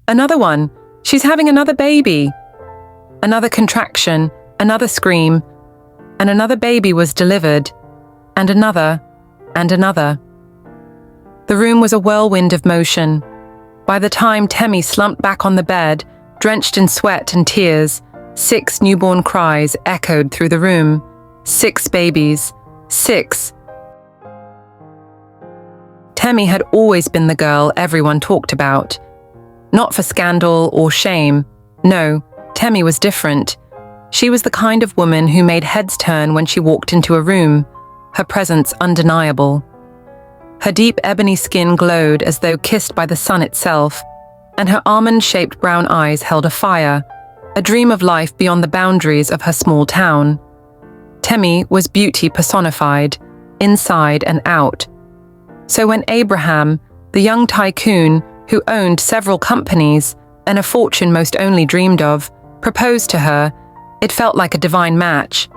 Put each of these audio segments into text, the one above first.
Another one! She's having another baby! Another contraction, another scream, and another baby was delivered, and another, and another. The room was a whirlwind of motion. By the time Temi slumped back on the bed, drenched in sweat and tears, 6 newborn cries echoed through the room. 6 babies. 6. Temi had always been the girl everyone talked about. Not for scandal or shame. No, Temi was different. She was the kind of woman who made heads turn when she walked into a room, her presence undeniable. Her deep ebony skin glowed as though kissed by the sun itself, and her almond-shaped brown eyes held a fire, a dream of life beyond the boundaries of her small town. Temi was beauty personified, inside and out. So when Abraham, the young tycoon who owned several companies and a fortune most only dreamed of, proposed to her, it felt like a divine match.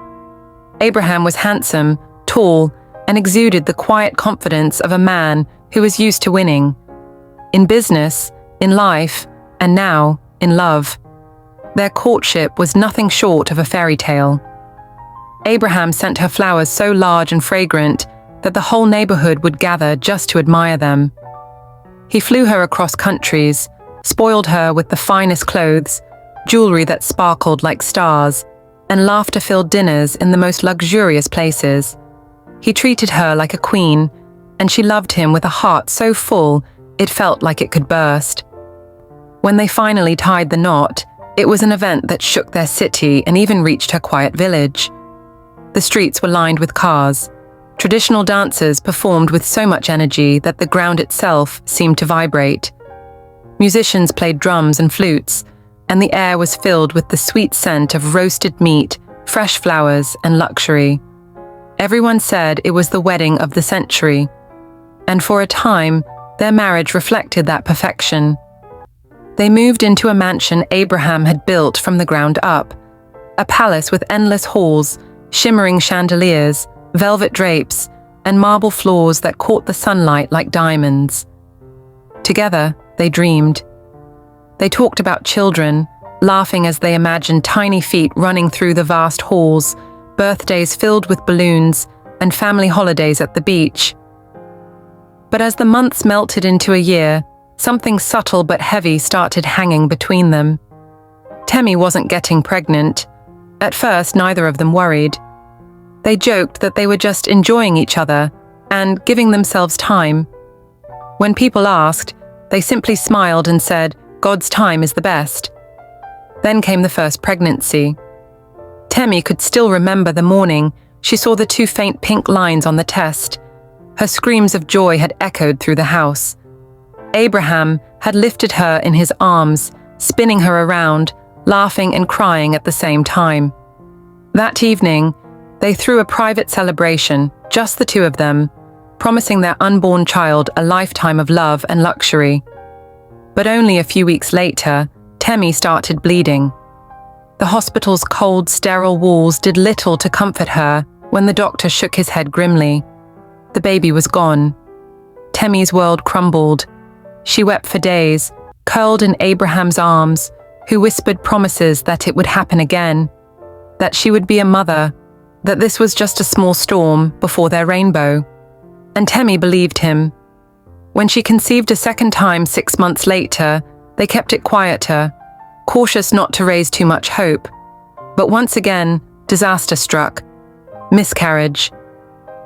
Abraham was handsome, tall, and exuded the quiet confidence of a man who was used to winning. In business, in life, and now in love. Their courtship was nothing short of a fairy tale. Abraham sent her flowers so large and fragrant that the whole neighborhood would gather just to admire them. He flew her across countries, spoiled her with the finest clothes, jewelry that sparkled like stars, and laughter-filled dinners in the most luxurious places. He treated her like a queen, and she loved him with a heart so full it felt like it could burst. When they finally tied the knot, it was an event that shook their city and even reached her quiet village. The streets were lined with cars. Traditional dancers performed with so much energy that the ground itself seemed to vibrate. Musicians played drums and flutes, and the air was filled with the sweet scent of roasted meat, fresh flowers, and luxury. Everyone said it was the wedding of the century, and for a time, their marriage reflected that perfection. They moved into a mansion Abraham had built from the ground up, a palace with endless halls, shimmering chandeliers, velvet drapes, and marble floors that caught the sunlight like diamonds. Together, they dreamed. They talked about children, laughing as they imagined tiny feet running through the vast halls, birthdays filled with balloons, and family holidays at the beach. But as the months melted into a year, something subtle but heavy started hanging between them. Temi wasn't getting pregnant. At first, neither of them worried. They joked that they were just enjoying each other and giving themselves time. When people asked, they simply smiled and said, "God's time is the best." Then came the first pregnancy. Temi could still remember the morning she saw the 2 faint pink lines on the test. Her screams of joy had echoed through the house. Abraham had lifted her in his arms, spinning her around, laughing and crying at the same time. That evening, they threw a private celebration, just the 2 of them, promising their unborn child a lifetime of love and luxury. But only a few weeks later, Temi started bleeding. The hospital's cold, sterile walls did little to comfort her when the doctor shook his head grimly. The baby was gone. Temi's world crumbled. She wept for days, curled in Abraham's arms, who whispered promises that it would happen again, that she would be a mother, that this was just a small storm before their rainbow. And Temi believed him. When she conceived a second time 6 months later, they kept it quieter, cautious not to raise too much hope. But once again, disaster struck. Miscarriage.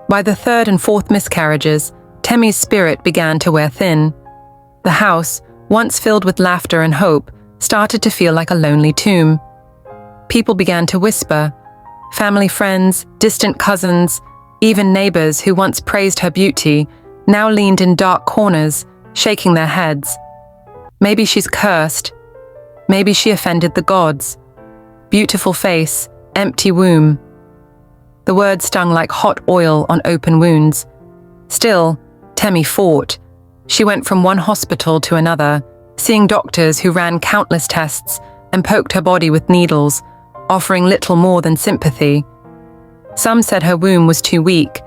By the 3rd and 4th miscarriages, Temi's spirit began to wear thin. The house, once filled with laughter and hope, started to feel like a lonely tomb. People began to whisper. Family friends, distant cousins, even neighbors who once praised her beauty, now leaned in dark corners, shaking their heads. Maybe she's cursed. Maybe she offended the gods. Beautiful face, empty womb. The words stung like hot oil on open wounds. Still, Temi fought. She went from one hospital to another, seeing doctors who ran countless tests and poked her body with needles, offering little more than sympathy. Some said her womb was too weak.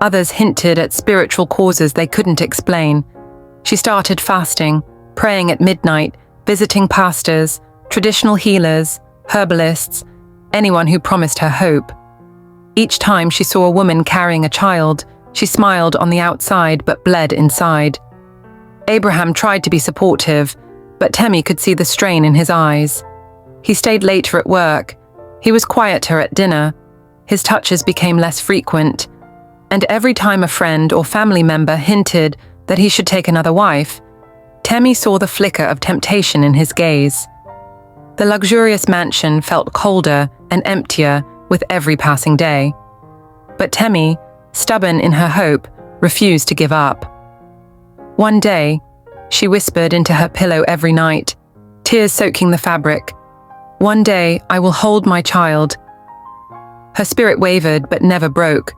Others hinted at spiritual causes they couldn't explain. She started fasting, praying at midnight, visiting pastors, traditional healers, herbalists, anyone who promised her hope. Each time she saw a woman carrying a child, she smiled on the outside but bled inside. Abraham tried to be supportive, but Temi could see the strain in his eyes. He stayed later at work. He was quieter at dinner. His touches became less frequent. And every time a friend or family member hinted that he should take another wife, Temi saw the flicker of temptation in his gaze. The luxurious mansion felt colder and emptier with every passing day. But Temi, stubborn in her hope, refused to give up. One day, she whispered into her pillow every night, tears soaking the fabric, "One day I will hold my child." Her spirit wavered but never broke.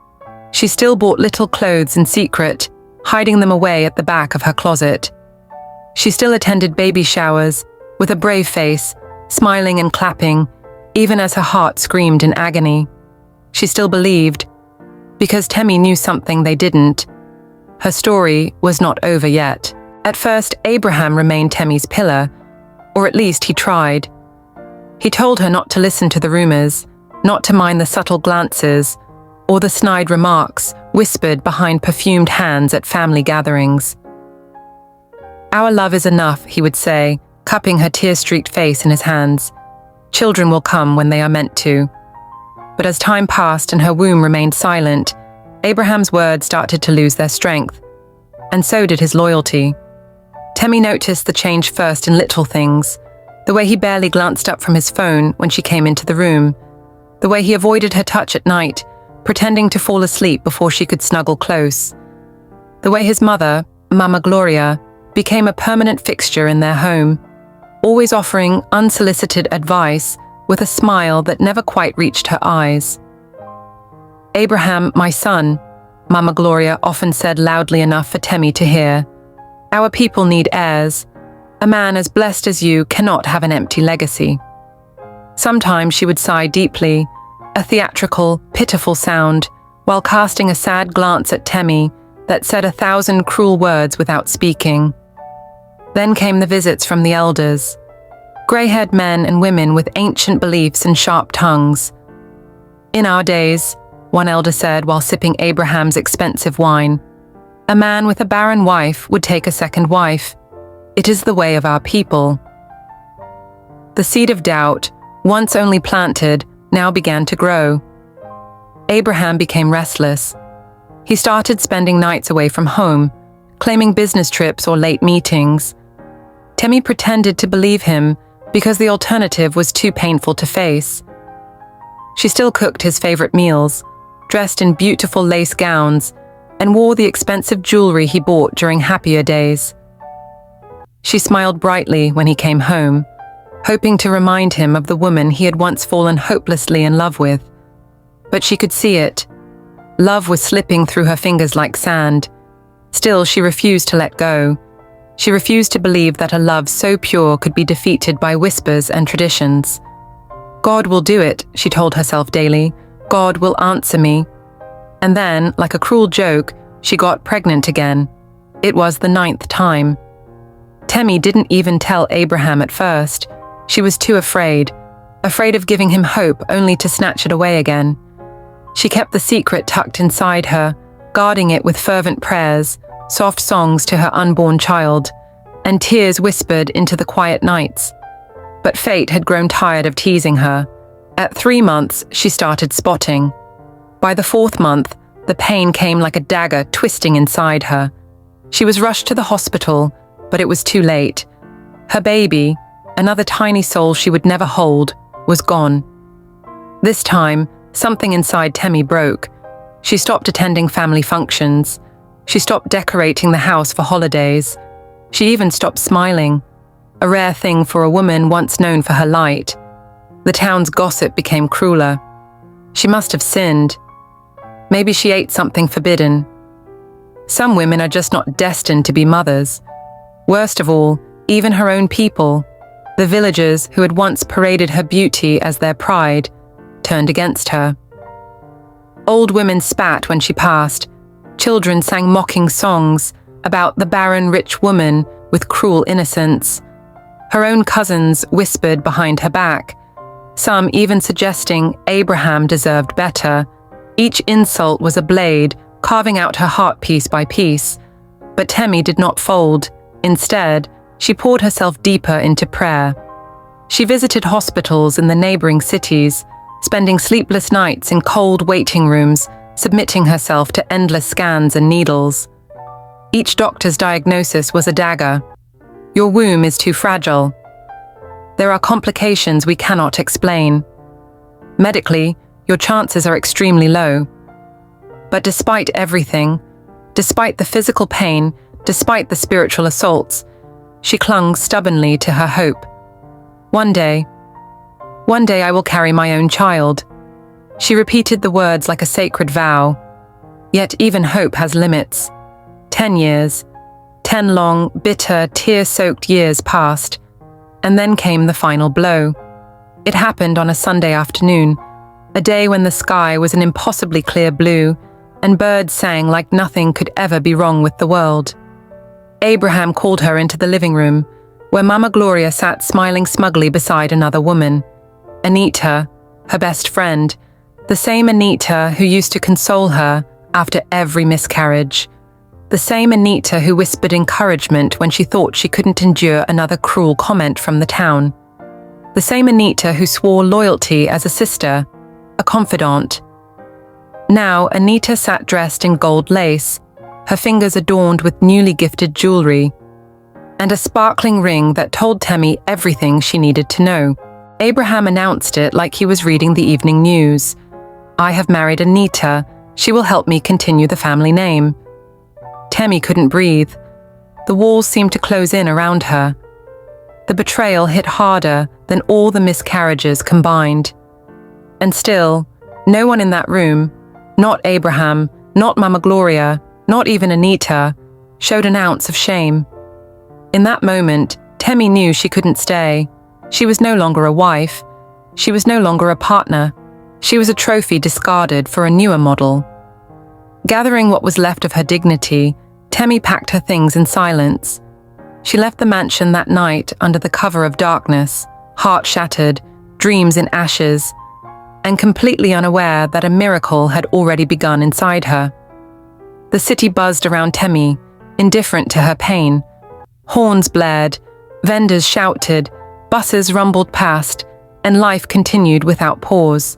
She still bought little clothes in secret, hiding them away at the back of her closet. She still attended baby showers with a brave face, smiling and clapping, even as her heart screamed in agony. She still believed, because Temi knew something they didn't. Her story was not over yet. At first, Abraham remained Temi's pillar, or at least he tried. He told her not to listen to the rumors, not to mind the subtle glances, or the snide remarks whispered behind perfumed hands at family gatherings. "Our love is enough," he would say, cupping her tear-streaked face in his hands. "Children will come when they are meant to." But as time passed and her womb remained silent, Abraham's words started to lose their strength, and so did his loyalty. Temi noticed the change first in little things, the way he barely glanced up from his phone when she came into the room, the way he avoided her touch at night, pretending to fall asleep before she could snuggle close, the way his mother, Mama Gloria, became a permanent fixture in their home, always offering unsolicited advice with a smile that never quite reached her eyes. "Abraham, my son," Mama Gloria often said loudly enough for Temi to hear. "Our people need heirs. A man as blessed as you cannot have an empty legacy." Sometimes she would sigh deeply, a theatrical, pitiful sound, while casting a sad glance at Temi that said 1,000 cruel words without speaking. Then came the visits from the elders, grey-haired men and women with ancient beliefs and sharp tongues. "In our days," one elder said while sipping Abraham's expensive wine, "a man with a barren wife would take a second wife. It is the way of our people." The seed of doubt, once only planted, now began to grow. Abraham became restless. He started spending nights away from home, claiming business trips or late meetings. Temi pretended to believe him because the alternative was too painful to face. She still cooked his favorite meals, dressed in beautiful lace gowns, and wore the expensive jewelry he bought during happier days. She smiled brightly when he came home, hoping to remind him of the woman he had once fallen hopelessly in love with. But she could see it. Love was slipping through her fingers like sand. Still, she refused to let go. She refused to believe that a love so pure could be defeated by whispers and traditions. "God will do it," she told herself daily. "God will answer me." And then, like a cruel joke, she got pregnant again. It was the 9th time. Temi didn't even tell Abraham at first. She was too afraid of giving him hope only to snatch it away again. She kept the secret tucked inside her, guarding it with fervent prayers, soft songs to her unborn child, and tears whispered into the quiet nights. But fate had grown tired of teasing her. At 3 months, she started spotting. By the 4th month, the pain came like a dagger twisting inside her. She was rushed to the hospital, but it was too late. Her baby, another tiny soul she would never hold, was gone. This time, something inside Temi broke. She stopped attending family functions. She stopped decorating the house for holidays. She even stopped smiling, a rare thing for a woman once known for her light. The town's gossip became crueler. She must have sinned. Maybe she ate something forbidden. Some women are just not destined to be mothers. Worst of all, even her own people, the villagers who had once paraded her beauty as their pride, turned against her. Old women spat when she passed. Children sang mocking songs about the barren rich woman with cruel innocence. Her own cousins whispered behind her back, some even suggesting Abraham deserved better. Each insult was a blade, carving out her heart piece by piece. But Temi did not fold. Instead, she poured herself deeper into prayer. She visited hospitals in the neighboring cities, spending sleepless nights in cold waiting rooms, submitting herself to endless scans and needles. Each doctor's diagnosis was a dagger. Your womb is too fragile. There are complications we cannot explain. Medically, your chances are extremely low. But despite everything, despite the physical pain, despite the spiritual assaults, she clung stubbornly to her hope. One day I will carry my own child. She repeated the words like a sacred vow. Yet even hope has limits. 10 years, 10 long, bitter, tear-soaked years passed, and then came the final blow. It happened on a Sunday afternoon, a day when the sky was an impossibly clear blue, and birds sang like nothing could ever be wrong with the world. Abraham called her into the living room, where Mama Gloria sat smiling smugly beside another woman. Anita, her best friend, the same Anita who used to console her after every miscarriage. The same Anita who whispered encouragement when she thought she couldn't endure another cruel comment from the town. The same Anita who swore loyalty as a sister, a confidant. Now Anita sat dressed in gold lace, her fingers adorned with newly gifted jewelry, and a sparkling ring that told Temi everything she needed to know. Abraham announced it like he was reading the evening news. I have married Anita. She will help me continue the family name. Temi couldn't breathe. The walls seemed to close in around her. The betrayal hit harder than all the miscarriages combined. And still, no one in that room, not Abraham, not Mama Gloria, not even Anita, showed an ounce of shame. In that moment, Temi knew she couldn't stay. She was no longer a wife. She was no longer a partner. She was a trophy discarded for a newer model. Gathering what was left of her dignity, Temi packed her things in silence. She left the mansion that night under the cover of darkness, heart shattered, dreams in ashes, and completely unaware that a miracle had already begun inside her. The city buzzed around Temi, indifferent to her pain. Horns blared, vendors shouted, buses rumbled past, and life continued without pause.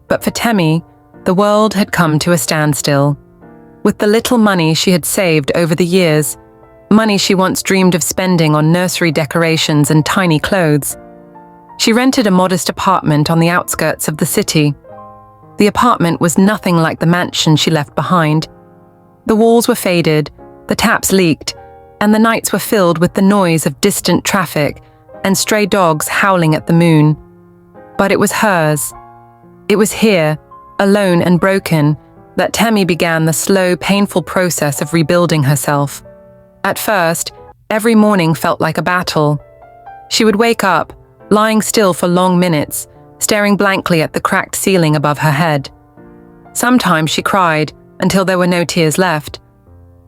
But for Temi, the world had come to a standstill. With the little money she had saved over the years, money she once dreamed of spending on nursery decorations and tiny clothes, she rented a modest apartment on the outskirts of the city. The apartment was nothing like the mansion she left behind. The walls were faded, the taps leaked, and the nights were filled with the noise of distant traffic and stray dogs howling at the moon. But it was hers. It was here, alone and broken, that Temi began the slow, painful process of rebuilding herself. At first, every morning felt like a battle. She would wake up, lying still for long minutes, staring blankly at the cracked ceiling above her head. Sometimes she cried until there were no tears left.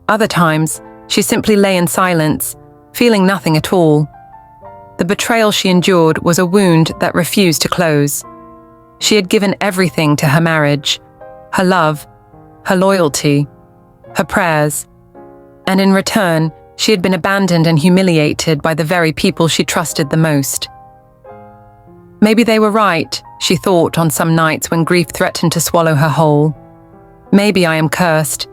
Other times, she simply lay in silence, feeling nothing at all. The betrayal she endured was a wound that refused to close. She had given everything to her marriage, her love, her loyalty, her prayers, and in return, she had been abandoned and humiliated by the very people she trusted the most. Maybe they were right, she thought on some nights when grief threatened to swallow her whole. Maybe I am cursed.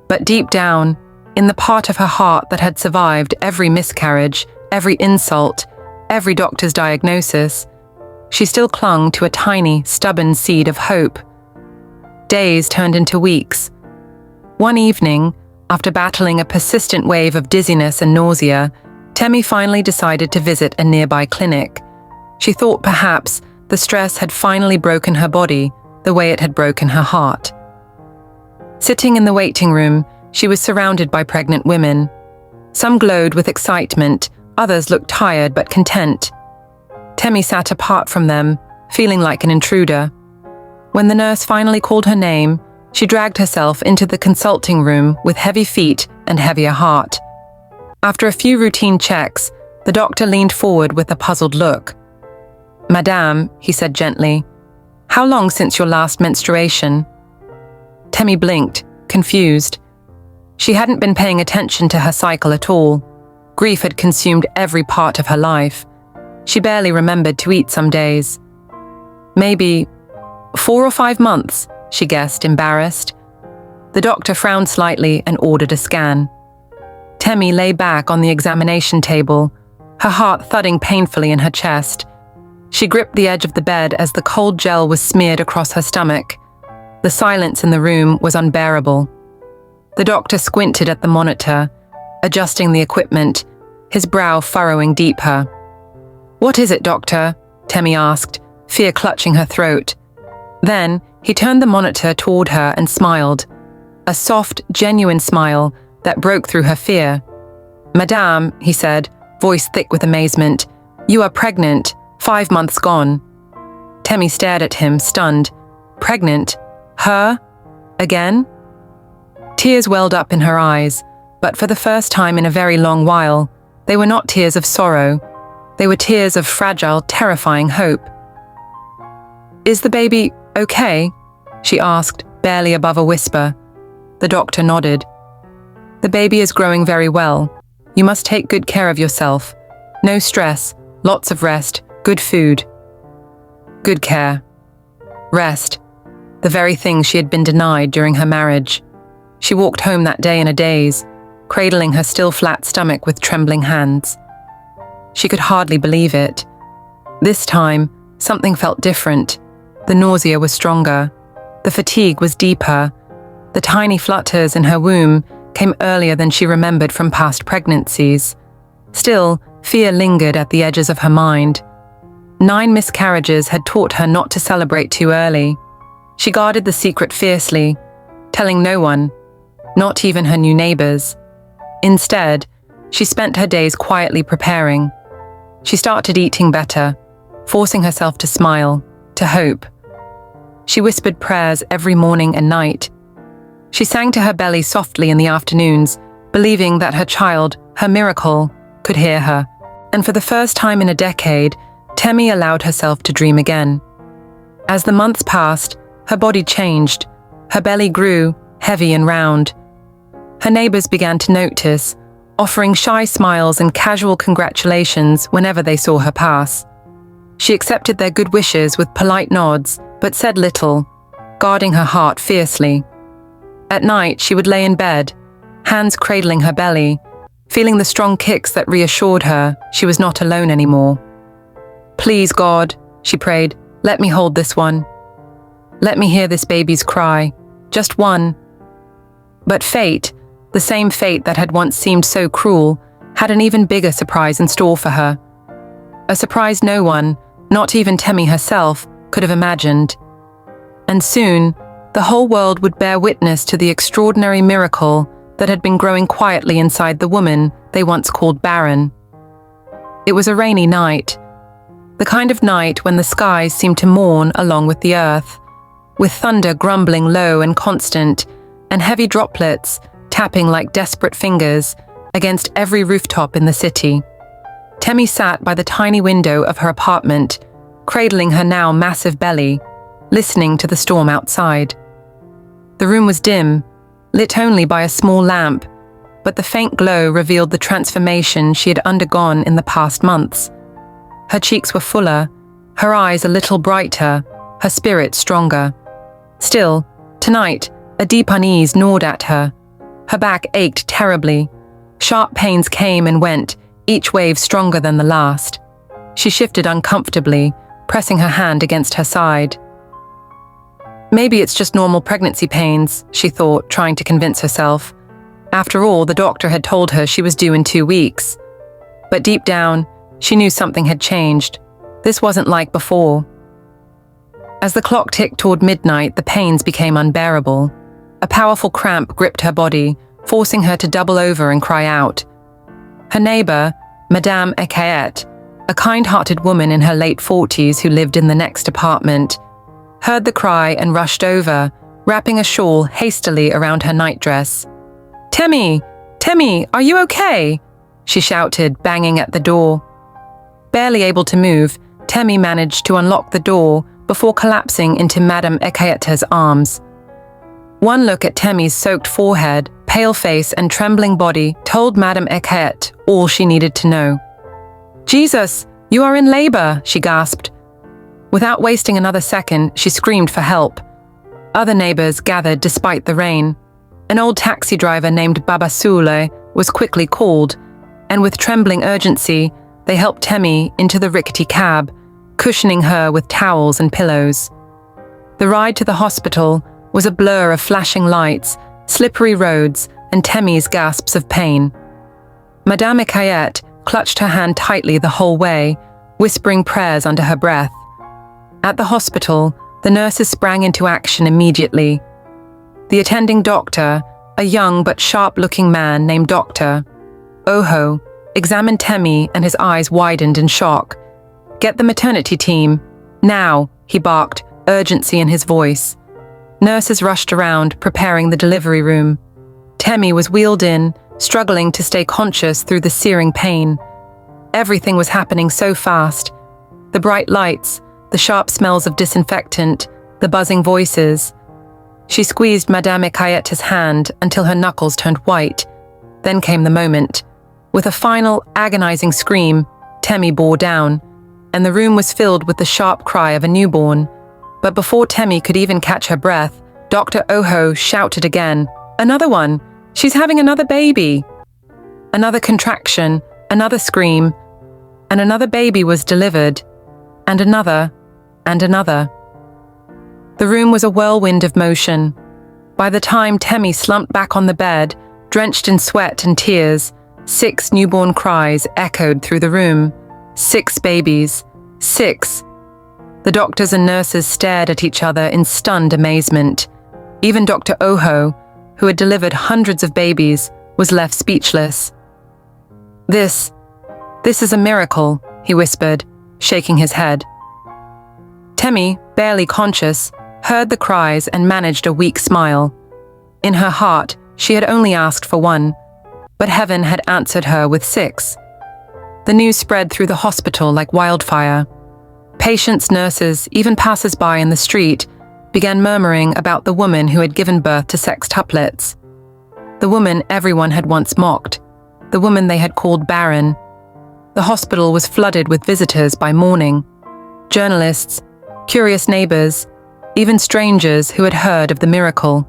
But deep down, in the part of her heart that had survived every miscarriage, every insult, every doctor's diagnosis, she still clung to a tiny, stubborn seed of hope. Days turned into weeks. One evening, after battling a persistent wave of dizziness and nausea, Temi finally decided to visit a nearby clinic. She thought perhaps the stress had finally broken her body the way it had broken her heart. Sitting in the waiting room, she was surrounded by pregnant women. Some glowed with excitement, others looked tired but content. Temi sat apart from them, feeling like an intruder. When the nurse finally called her name, she dragged herself into the consulting room with heavy feet and heavier heart. After a few routine checks, The doctor leaned forward with a puzzled look. "Madame," he said gently, "how long since your last menstruation?" Temi blinked, confused. She hadn't been paying attention to her cycle at all. Grief had consumed every part of her life. She barely remembered to eat some days. "Maybe 4 or 5 months," she guessed, embarrassed. The doctor frowned slightly and ordered a scan. Temi lay back on the examination table, her heart thudding painfully in her chest. She gripped the edge of the bed as the cold gel was smeared across her stomach. The silence in the room was unbearable. The doctor squinted at the monitor, adjusting the equipment, his brow furrowing deeper. "What is it, doctor?" Temi asked, fear clutching her throat. Then he turned the monitor toward her and smiled, a soft, genuine smile that broke through her fear. "Madame," he said, voice thick with amazement, "you are pregnant, 5 months gone." Temi stared at him, stunned. Pregnant? Her? Again? Tears welled up in her eyes, but for the first time in a very long while, they were not tears of sorrow. They were tears of fragile, terrifying hope. "Is the baby okay?" she asked, barely above a whisper. The doctor nodded. "The baby is growing very well. You must take good care of yourself. No stress, lots of rest, good food." Good care. Rest. The very thing she had been denied during her marriage. She walked home that day in a daze, cradling her still flat stomach with trembling hands. She could hardly believe it. This time, something felt different. The nausea was stronger. The fatigue was deeper. The tiny flutters in her womb came earlier than she remembered from past pregnancies. Still, fear lingered at the edges of her mind. 9 miscarriages had taught her not to celebrate too early. She guarded the secret fiercely, telling no one, not even her new neighbors. Instead, she spent her days quietly preparing. She started eating better, forcing herself to smile, to hope. She whispered prayers every morning and night. She sang to her belly softly in the afternoons, believing that her child, her miracle, could hear her. And for the first time in a decade, Temi allowed herself to dream again. As the months passed, her body changed. Her belly grew, heavy and round. Her neighbors began to notice, offering shy smiles and casual congratulations whenever they saw her pass. She accepted their good wishes with polite nods, but said little, guarding her heart fiercely. At night, she would lay in bed, hands cradling her belly, feeling the strong kicks that reassured her she was not alone anymore. "Please, God," she prayed, "let me hold this one. Let me hear this baby's cry. Just one." But fate, the same fate that had once seemed so cruel, had an even bigger surprise in store for her. A surprise no one, not even Temi herself, could have imagined. And soon, the whole world would bear witness to the extraordinary miracle that had been growing quietly inside the woman they once called barren. It was a rainy night, the kind of night when the skies seemed to mourn along with the earth, with thunder grumbling low and constant, and heavy droplets tapping like desperate fingers against every rooftop in the city. Temi sat by the tiny window of her apartment, cradling her now massive belly, listening to the storm outside. The room was dim, lit only by a small lamp, but the faint glow revealed the transformation she had undergone in the past months. Her cheeks were fuller, her eyes a little brighter, her spirit stronger. Still, tonight, a deep unease gnawed at her. Her back ached terribly. Sharp pains came and went, each wave stronger than the last. She shifted uncomfortably, pressing her hand against her side. Maybe it's just normal pregnancy pains, she thought, trying to convince herself. After all, the doctor had told her she was due in 2 weeks. But deep down, she knew something had changed. This wasn't like before. As the clock ticked toward midnight, the pains became unbearable. A powerful cramp gripped her body, forcing her to double over and cry out. Her neighbor, Madame Ekaet, a kind-hearted woman in her late 40s who lived in the next apartment, heard the cry and rushed over, wrapping a shawl hastily around her nightdress. "Temi! Temi, are you okay?" she shouted, banging at the door. Barely able to move, Temi managed to unlock the door before collapsing into Madame Ekaete's arms. One look at Temi's soaked forehead, pale face and trembling body told Madame Ekaete all she needed to know. "Jesus, you are in labor," she gasped. Without wasting another second, she screamed for help. Other neighbors gathered despite the rain. An old taxi driver named Baba Sule was quickly called, and with trembling urgency, they helped Temi into the rickety cab, cushioning her with towels and pillows. The ride to the hospital was a blur of flashing lights, slippery roads, and Temi's gasps of pain. Madame Ekaete clutched her hand tightly the whole way, whispering prayers under her breath. At the hospital, the nurses sprang into action immediately. The attending doctor, a young but sharp-looking man named Dr. Oho, examined Temi and his eyes widened in shock. "Get the maternity team. Now," he barked, urgency in his voice. Nurses rushed around, preparing the delivery room. Temi was wheeled in, struggling to stay conscious through the searing pain. Everything was happening so fast. The bright lights, the sharp smells of disinfectant, the buzzing voices. She squeezed Madame Ekaete's hand until her knuckles turned white. Then came the moment. With a final, agonizing scream, Temi bore down, and the room was filled with the sharp cry of a newborn. But before Temi could even catch her breath, Dr. Oho shouted again, "Another one! She's having another baby!" Another contraction, another scream, and another baby was delivered, and another, and another. The room was a whirlwind of motion. By the time Temi slumped back on the bed, drenched in sweat and tears, 6 newborn cries echoed through the room. 6 babies. 6. The doctors and nurses stared at each other in stunned amazement. Even Dr. Oho, who had delivered hundreds of babies, was left speechless. This is a miracle," he whispered, shaking his head. Temi, barely conscious, heard the cries and managed a weak smile. In her heart, she had only asked for 1, but heaven had answered her with 6. The news spread through the hospital like wildfire. Patients, nurses, even passers-by in the street began murmuring about the woman who had given birth to sextuplets. The woman everyone had once mocked. The woman they had called barren. The hospital was flooded with visitors by morning. Journalists, curious neighbors, even strangers who had heard of the miracle.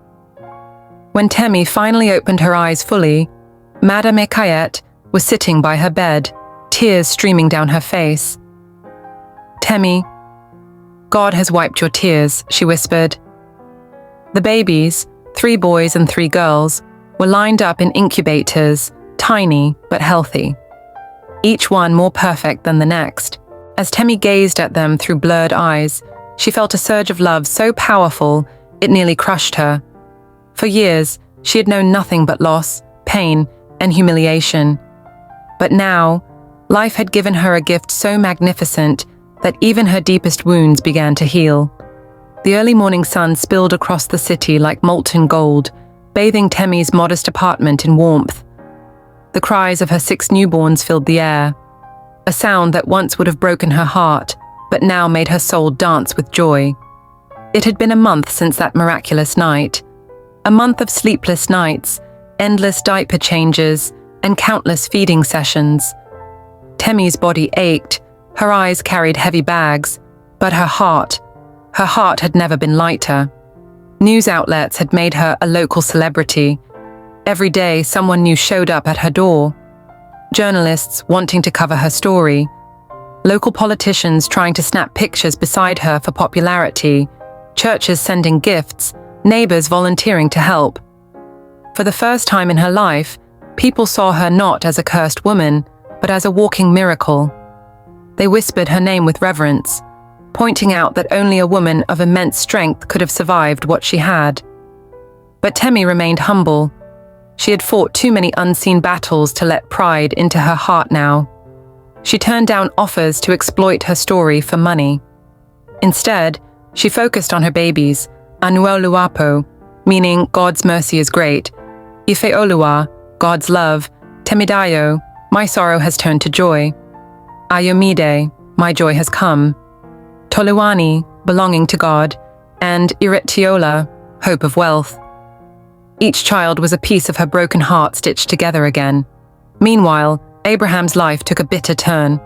When Temi finally opened her eyes fully, Madame Ekaete was sitting by her bed, tears streaming down her face. "Temi, God has wiped your tears," she whispered. The babies, 3 boys and 3 girls, were lined up in incubators, tiny but healthy. Each one more perfect than the next. As Temi gazed at them through blurred eyes, she felt a surge of love so powerful it nearly crushed her. For years, she had known nothing but loss, pain, and humiliation. But now, life had given her a gift so magnificent that even her deepest wounds began to heal. The early morning sun spilled across the city like molten gold, bathing Temi's modest apartment in warmth. The cries of her 6 newborns filled the air, a sound that once would have broken her heart, but now made her soul dance with joy. It had been a month since that miraculous night. A month of sleepless nights, endless diaper changes, and countless feeding sessions. Temi's body ached, her eyes carried heavy bags, but her heart had never been lighter. News outlets had made her a local celebrity. Every day, someone new showed up at her door. Journalists wanting to cover her story. Local politicians trying to snap pictures beside her for popularity. Churches sending gifts. Neighbors volunteering to help. For the first time in her life, people saw her not as a cursed woman, but as a walking miracle. They whispered her name with reverence, pointing out that only a woman of immense strength could have survived what she had. But Temi remained humble. She had fought too many unseen battles to let pride into her heart now. She turned down offers to exploit her story for money. Instead, she focused on her babies, Anuoluapo, meaning God's mercy is great, Ifeoluwa, God's love, Temidayo, my sorrow has turned to joy. Ayomide, my joy has come, Toluani, belonging to God, and Iretiola, hope of wealth. Each child was a piece of her broken heart stitched together again. Meanwhile, Abraham's life took a bitter turn.